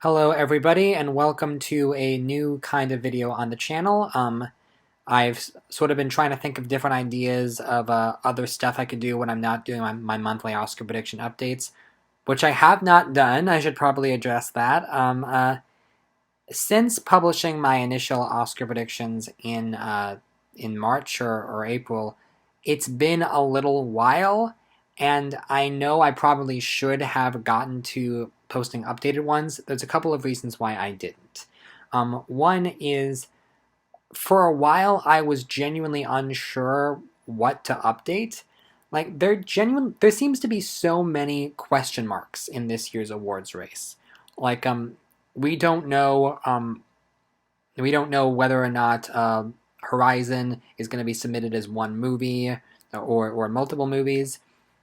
Hello everybody and welcome to a new kind of video on the channel. I've sort of been trying to think of different ideas of other stuff I could do when I'm not doing my monthly Oscar prediction updates, which I have not done. I should probably address that. Since publishing my initial Oscar predictions in March or April, it's been a little while, and I know I probably should have gotten to posting updated ones. There's a couple of reasons why I didn't. One is for a while I was genuinely unsure what to update. There seems to be so many question marks in this year's awards race. Like we don't know whether or not Horizon is going to be submitted as one movie or multiple movies.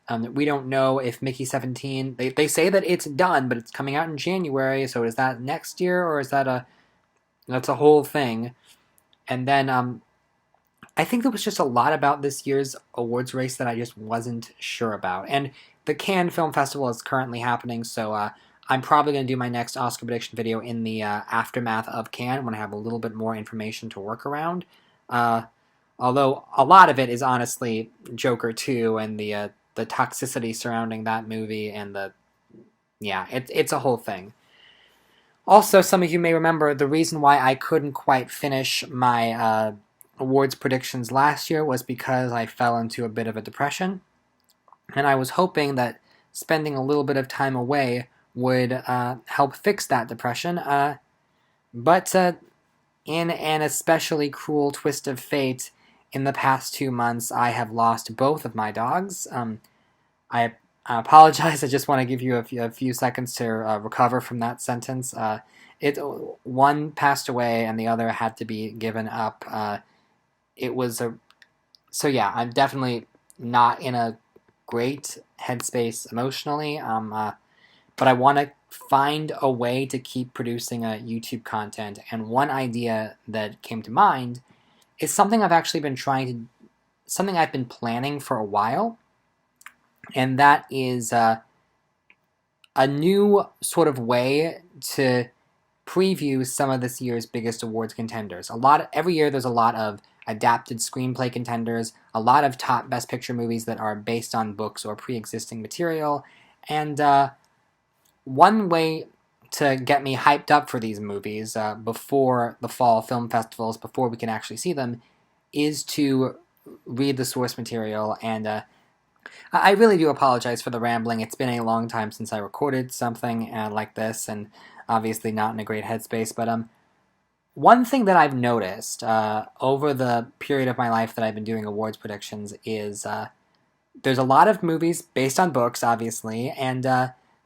We don't know if Mickey 17. They say that it's done, but it's coming out in January. So is that next year or is that's a whole thing? And then I think there was just a lot about this year's awards race that I just wasn't sure about. And the Cannes Film Festival is currently happening, so I'm probably going to do my next Oscar prediction video in the aftermath of Cannes when I have a little bit more information to work around. Although a lot of it is honestly Joker 2 and the toxicity surrounding that movie and it's a whole thing. Also, some of you may remember the reason why I couldn't quite finish my awards predictions last year was because I fell into a bit of a depression, and I was hoping that spending a little bit of time away would help fix that depression. But in an especially cruel twist of fate, in the past 2 months, I have lost both of my dogs. I apologize. I just want to give you a few seconds to recover from that sentence. One passed away, and the other had to be given up. So yeah, I'm definitely not in a great headspace emotionally. But I want to find a way to keep producing YouTube content. And one idea that came to mind is something something I've been planning for a while, and that is a new sort of way to preview some of this year's biggest awards contenders. Every year there's a lot of adapted screenplay contenders, a lot of top Best Picture movies that are based on books or pre-existing material, and one way to get me hyped up for these movies before the fall film festivals, before we can actually see them, is to read the source material. And I really do apologize for the rambling. It's been a long time since I recorded something like this, and obviously not in a great headspace. But one thing that I've noticed over the period of my life that I've been doing awards predictions is there's a lot of movies based on books, obviously, and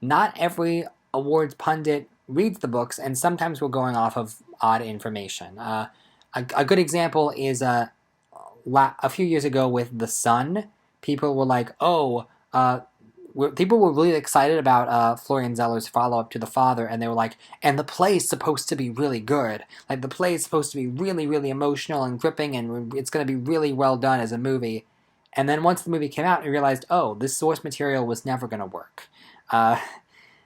not every awards pundit reads the books, and sometimes we're going off of odd information. A good example is a few years ago with The Sun. People were like, people were really excited about Florian Zeller's follow-up to The Father, and they were like, and the play is supposed to be really good. Like, the play is supposed to be really, really emotional and gripping, and it's going to be really well done as a movie. And then once the movie came out, we realized, this source material was never going to work.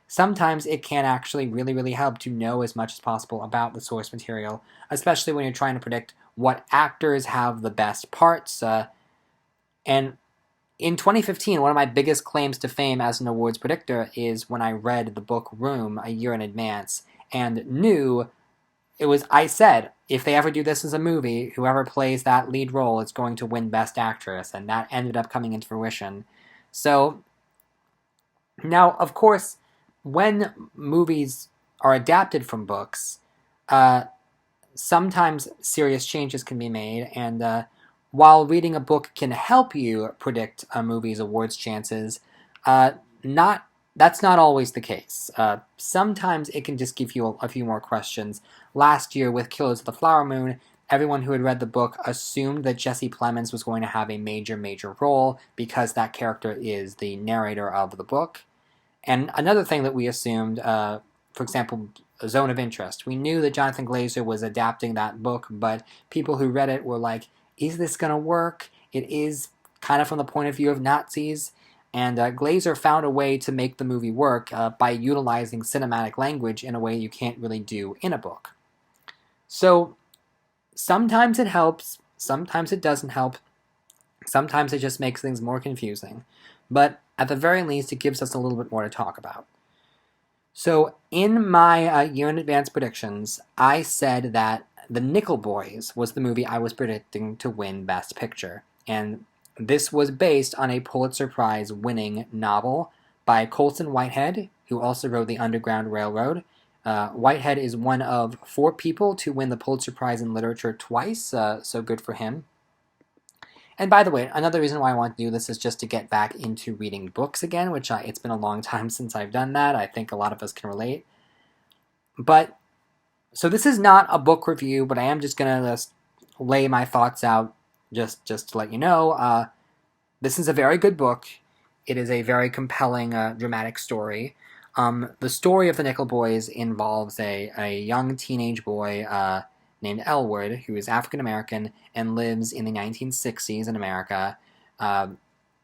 Sometimes it can actually really, really help to know as much as possible about the source material, especially when you're trying to predict what actors have the best parts. And in 2015, one of my biggest claims to fame as an awards predictor is when I read the book Room a year in advance and knew I said, if they ever do this as a movie, whoever plays that lead role is going to win Best Actress, and that ended up coming into fruition. So, now, of course, when movies are adapted from books, sometimes serious changes can be made, and while reading a book can help you predict a movie's awards chances, that's not always the case. Sometimes it can just give you a few more questions. Last year with Killers of the Flower Moon, everyone who had read the book assumed that Jesse Plemons was going to have a major, major role because that character is the narrator of the book. And another thing that we assumed, for example, Zone of Interest. We knew that Jonathan Glazer was adapting that book, but people who read it were like, is this going to work? It is kind of from the point of view of Nazis. And Glazer found a way to make the movie work by utilizing cinematic language in a way you can't really do in a book. So sometimes it helps, sometimes it doesn't help, sometimes it just makes things more confusing. But at the very least, it gives us a little bit more to talk about. So in my year in advance predictions, I said that The Nickel Boys was the movie I was predicting to win Best Picture. And this was based on a Pulitzer-Prize winning novel by Colson Whitehead, who also wrote The Underground Railroad. Whitehead is one of 4 people to win the Pulitzer Prize in Literature twice, so good for him. And by the way, another reason why I want to do this is just to get back into reading books again, which it's been a long time since I've done that. I think a lot of us can relate. But, so this is not a book review, but I am just going to just lay my thoughts out just to let you know. This is a very good book. It is a very compelling, dramatic story. The story of the Nickel Boys involves a young teenage boy named Elwood, who is African American and lives in the 1960s in America,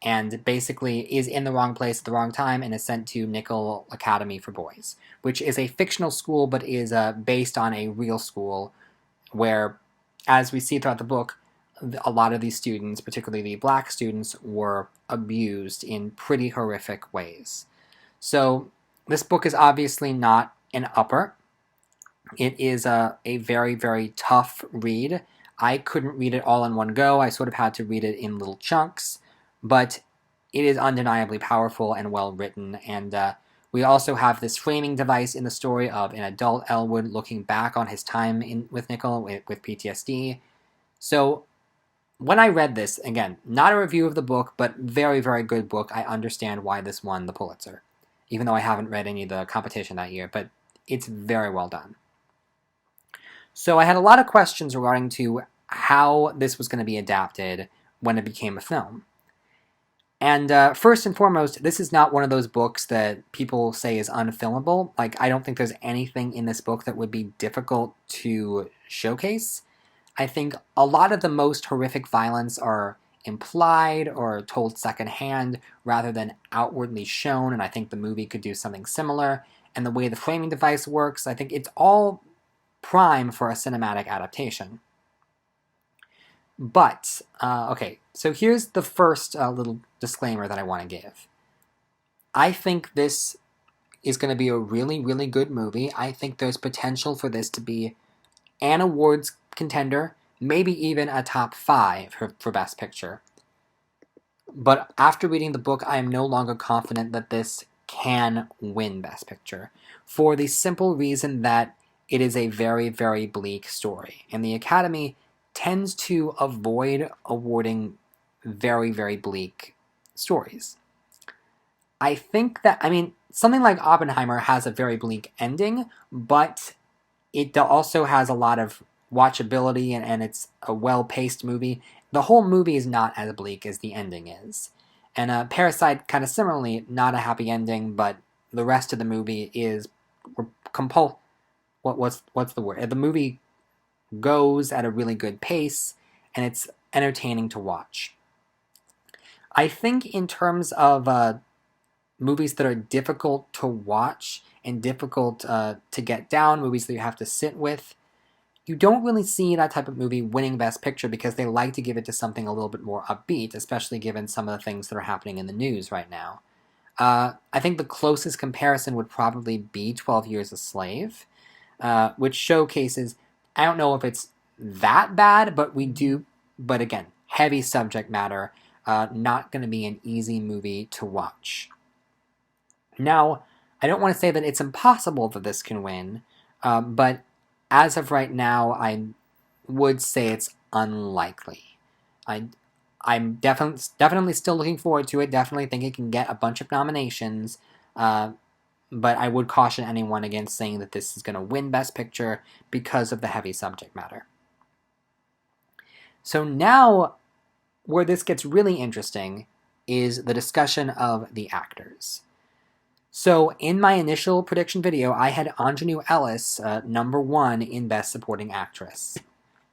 and basically is in the wrong place at the wrong time and is sent to Nickel Academy for Boys, which is a fictional school but is based on a real school where, as we see throughout the book, a lot of these students, particularly the black students, were abused in pretty horrific ways. So this book is obviously not an upper. It is a very, very tough read. I couldn't read it all in one go. I sort of had to read it in little chunks, but it is undeniably powerful and well written. And we also have this framing device in the story of an adult Elwood looking back on his time with Nickel with PTSD. So when I read this, again, not a review of the book, but very, very good book. I understand why this won the Pulitzer, even though I haven't read any of the competition that year, but it's very well done. So I had a lot of questions regarding to how this was going to be adapted when it became a film. And first and foremost, this is not one of those books that people say is unfilmable. Like, I don't think there's anything in this book that would be difficult to showcase. I think a lot of the most horrific violence are implied or told secondhand rather than outwardly shown, and I think the movie could do something similar. And the way the framing device works, I think it's all prime for a cinematic adaptation. But, okay, so here's the first little disclaimer that I want to give. I think this is going to be a really, really good movie. I think there's potential for this to be an awards contender, maybe even a top 5 for Best Picture. But after reading the book, I am no longer confident that this can win Best Picture, for the simple reason that it is a very, very bleak story, and the Academy tends to avoid awarding very, very bleak stories. I think that, something like Oppenheimer has a very bleak ending, but it also has a lot of watchability, and it's a well-paced movie. The whole movie is not as bleak as the ending is. And Parasite, kind of similarly, not a happy ending, but the rest of the movie is what's the word? The movie goes at a really good pace, and it's entertaining to watch. I think in terms of movies that are difficult to watch and difficult to get down, movies that you have to sit with, you don't really see that type of movie winning Best Picture because they like to give it to something a little bit more upbeat, especially given some of the things that are happening in the news right now. I think the closest comparison would probably be 12 Years a Slave, which showcases, I don't know if it's that bad, but again, heavy subject matter, not going to be an easy movie to watch. Now, I don't want to say that it's impossible that this can win, but as of right now, I would say it's unlikely. I'm definitely still looking forward to it, definitely think it can get a bunch of nominations, but I would caution anyone against saying that this is going to win Best Picture because of the heavy subject matter. So now, where this gets really interesting is the discussion of the actors. So in my initial prediction video, I had Ingenue Ellis number 1 in Best Supporting Actress.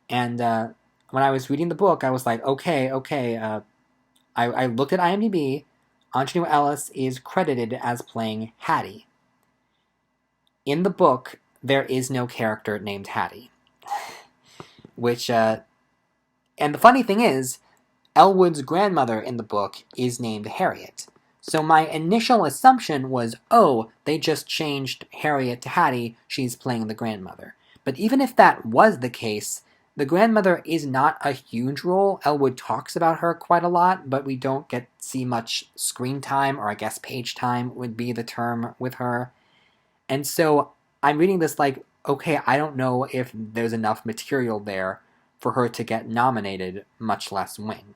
And when I was reading the book, I was like, okay, I looked at IMDb, Aunjanue Ellis is credited as playing Hattie. In the book, there is no character named Hattie. Which, and the funny thing is, Elwood's grandmother in the book is named Harriet. So my initial assumption was, oh, they just changed Harriet to Hattie, she's playing the grandmother. But even if that was the case, the grandmother is not a huge role. Elwood talks about her quite a lot, but we don't get see much screen time, or I guess page time would be the term with her. And so I'm reading this like, okay, I don't know if there's enough material there for her to get nominated, much less win.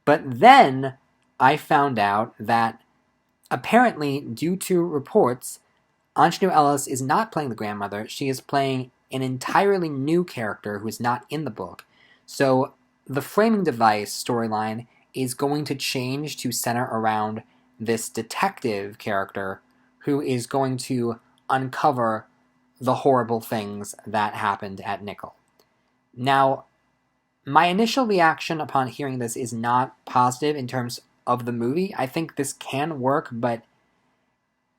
But then I found out that apparently, due to reports, Aunjanue Ellis is not playing the grandmother. She is playing an entirely new character who is not in the book. So the framing device storyline is going to change to center around this detective character who is going to uncover the horrible things that happened at Nickel. Now, my initial reaction upon hearing this is not positive in terms of the movie. I think this can work, but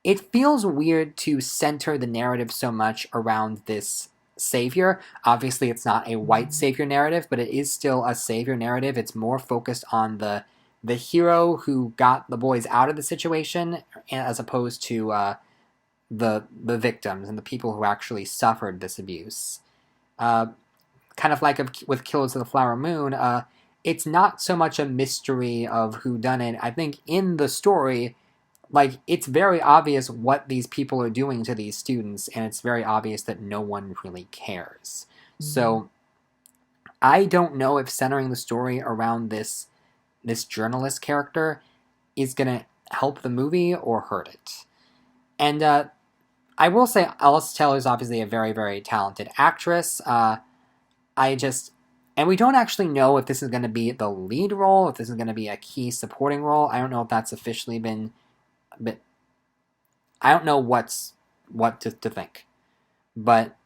it feels weird to center the narrative so much around this savior. Obviously, it's not a white savior narrative, but it is still a savior narrative. It's more focused on the hero who got the boys out of the situation, as opposed to the victims and the people who actually suffered this abuse. Kind of like with Killers of the Flower Moon, it's not so much a mystery of who done it. I think in the story, like, it's very obvious what these people are doing to these students, and it's very obvious that no one really cares. So I don't know if centering the story around this journalist character is going to help the movie or hurt it. And I will say Alice Taylor is obviously a very, very talented actress. And we don't actually know if this is going to be the lead role, if this is going to be a key supporting role. I don't know if that's officially been, but I don't know what to think. But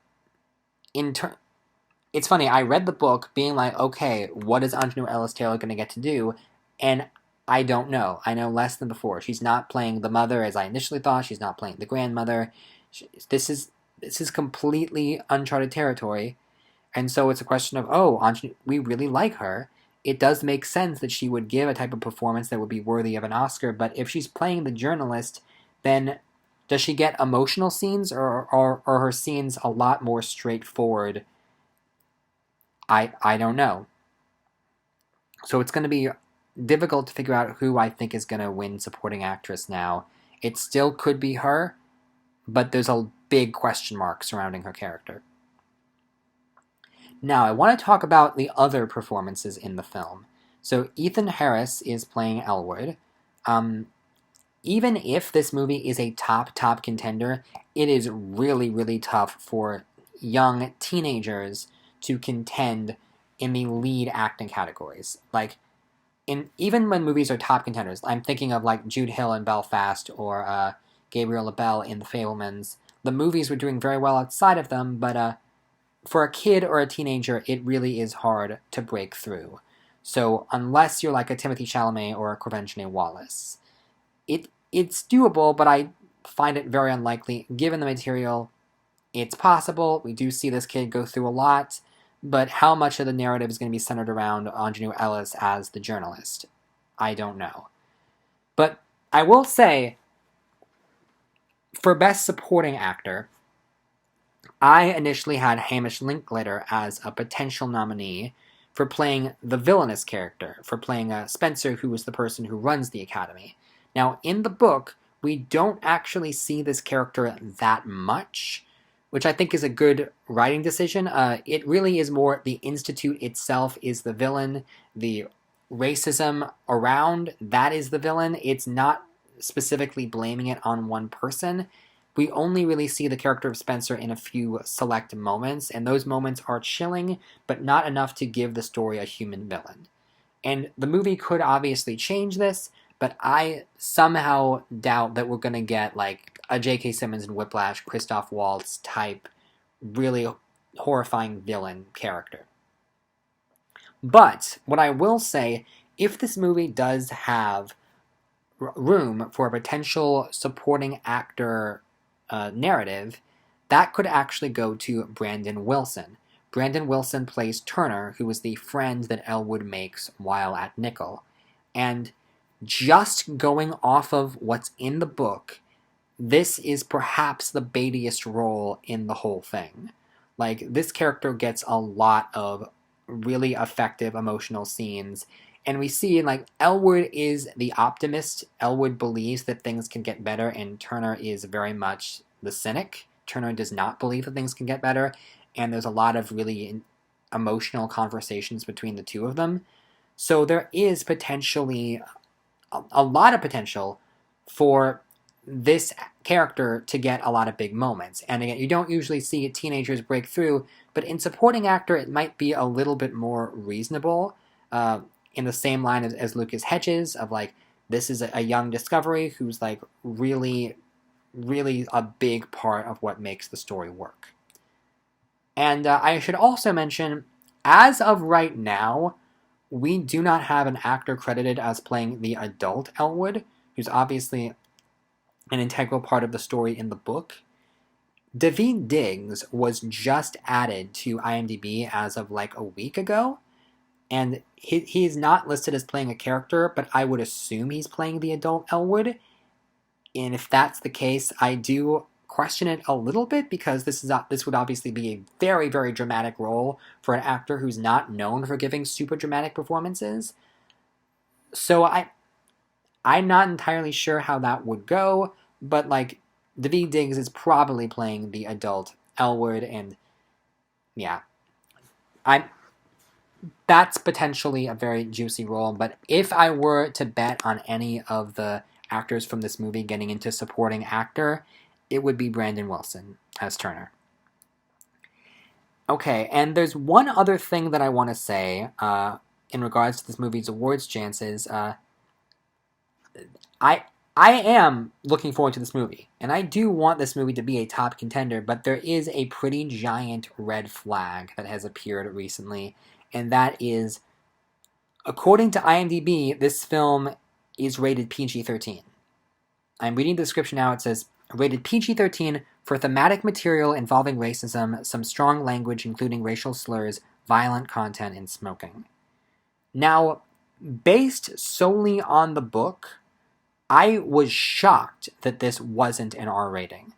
it's funny, I read the book being like, okay, what is Aunjanue Ellis Taylor going to get to do? And I don't know. I know less than before. She's not playing the mother as I initially thought. She's not playing the grandmother. This is completely uncharted territory. And so it's a question of, oh, Aunjanue, we really like her. It does make sense that she would give a type of performance that would be worthy of an Oscar, but if she's playing the journalist, then does she get emotional scenes, or are her scenes a lot more straightforward? I don't know. So it's going to be difficult to figure out who I think is going to win supporting actress now. It still could be her, but there's a big question mark surrounding her character. Now, I want to talk about the other performances in the film. So Ethan Harris is playing Elwood. Even if this movie is a top contender, it is really, really tough for young teenagers to contend in the lead acting categories. Like, even when movies are top contenders, I'm thinking of like Jude Hill in Belfast, or Gabriel LaBelle in The Fabelmans. The movies were doing very well outside of them, but for a kid or a teenager, it really is hard to break through. So unless you're like a Timothée Chalamet or a Quvenzhané Wallis, it's doable, but I find it very unlikely. Given the material, it's possible. We do see this kid go through a lot, but how much of the narrative is going to be centered around Aunjanue Ellis as the journalist? I don't know. But I will say, for Best Supporting Actor, I initially had Hamish Linklater as a potential nominee for playing the villainous character, for playing Spencer, who is the person who runs the academy. Now, in the book, we don't actually see this character that much, which I think is a good writing decision. It really is more the institute itself is the villain. The racism around, that is the villain. It's not specifically blaming it on one person. We only really see the character of Spencer in a few select moments, and those moments are chilling, but not enough to give the story a human villain. And the movie could obviously change this, but I somehow doubt that we're going to get like a J.K. Simmons and Whiplash, Christoph Waltz type, really horrifying villain character. But what I will say, if this movie does have room for a potential supporting actor narrative, that could actually go to Brandon Wilson. Brandon Wilson plays Turner, who is the friend that Elwood makes while at Nickel. And just going off of what's in the book, this is perhaps the baitiest role in the whole thing. Like, this character gets a lot of really effective emotional scenes, and we see, like, Elwood is the optimist. Elwood believes that things can get better, and Turner is very much the cynic. Turner does not believe that things can get better, and there's a lot of really emotional conversations between the two of them. So there is potentially a lot of potential for this character to get a lot of big moments. And again, you don't usually see teenagers break through, but in supporting actor, it might be a little bit more reasonable, in the same line as Lucas Hedges, of like, this is a young discovery who's like really, really a big part of what makes the story work. And I should also mention, as of right now, we do not have an actor credited as playing the adult Elwood, who's obviously an integral part of the story in the book. Daveed Diggs was just added to IMDb as of like a week ago, and he's not listed as playing a character, but I would assume he's playing the adult Elwood. And if that's the case, I do question it a little bit, because this would obviously be a very, very dramatic role for an actor who's not known for giving super dramatic performances. So I'm not entirely sure how that would go, but like, Daveed Diggs is probably playing the adult Elwood, and yeah, that's potentially a very juicy role. But if I were to bet on any of the actors from this movie getting into supporting actor, it would be Brandon Wilson as Turner. Okay, and there's one other thing that I want to say in regards to this movie's awards chances. I am looking forward to this movie, and I do want this movie to be a top contender, but there is a pretty giant red flag that has appeared recently, and that is, according to IMDb, this film is rated PG-13. I'm reading the description now. It says, rated PG-13 for thematic material involving racism, some strong language including racial slurs, violent content, and smoking. Now, based solely on the book, I was shocked that this wasn't an R rating.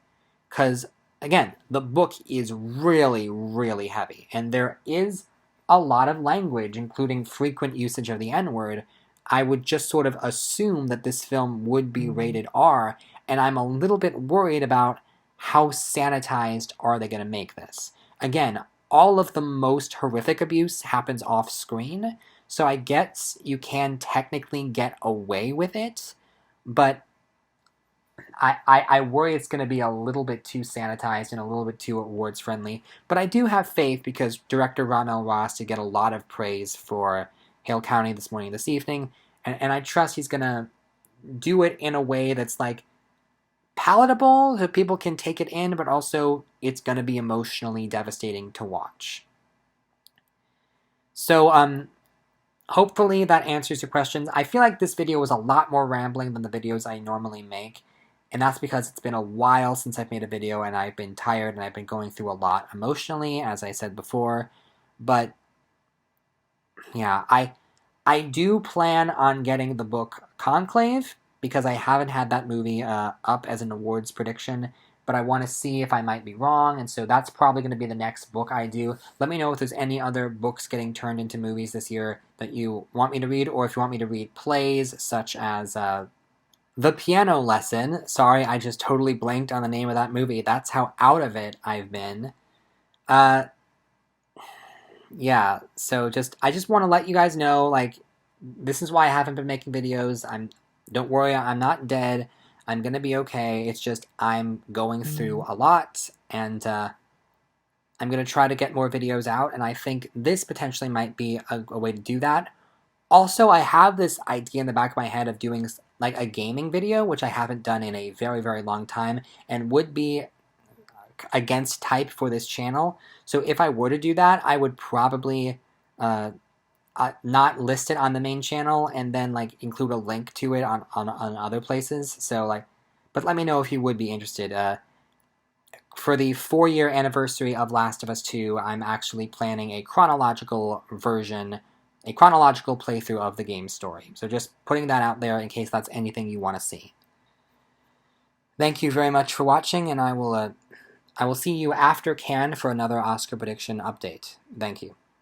Because, again, the book is really, really heavy. And there is a lot of language, including frequent usage of the N-word. I would just sort of assume that this film would be rated R. And I'm a little bit worried about how sanitized are they going to make this. Again, all of the most horrific abuse happens off screen. So I guess you can technically get away with it. But I worry it's going to be a little bit too sanitized and a little bit too awards friendly. But I do have faith, because director Ramel Ross did get a lot of praise for Hale County This Morning This Evening, and I trust he's going to do it in a way that's like palatable so people can take it in, but also it's going to be emotionally devastating to watch. So hopefully that answers your questions. I feel like this video was a lot more rambling than the videos I normally make, and that's because it's been a while since I've made a video, and I've been tired, and I've been going through a lot emotionally, as I said before. But yeah, I do plan on getting the book Conclave, because I haven't had that movie up as an awards prediction, but I want to see if I might be wrong, and so that's probably going to be the next book I do. Let me know if there's any other books getting turned into movies this year that you want me to read, or if you want me to read plays such as The Piano Lesson. Sorry, I just totally blanked on the name of that movie. That's how out of it I've been. Yeah, so I just want to let you guys know, like, this is why I haven't been making videos. Don't worry, I'm not dead. I'm gonna be okay. It's just I'm going through a lot, and I'm gonna try to get more videos out, and I think this potentially might be a way to do that. Also, I have this idea in the back of my head of doing like a gaming video, which I haven't done in a very, very long time, and would be against type for this channel. So if I were to do that, I would probably not list it on the main channel and then like include a link to it on other places. So like, but let me know if you would be interested. For the 4-year anniversary of Last of Us 2, I'm actually planning a chronological version, a chronological playthrough of the game's story. So just putting that out there in case that's anything you want to see. Thank you very much for watching, and I will see you after Cannes for another Oscar prediction update. Thank you.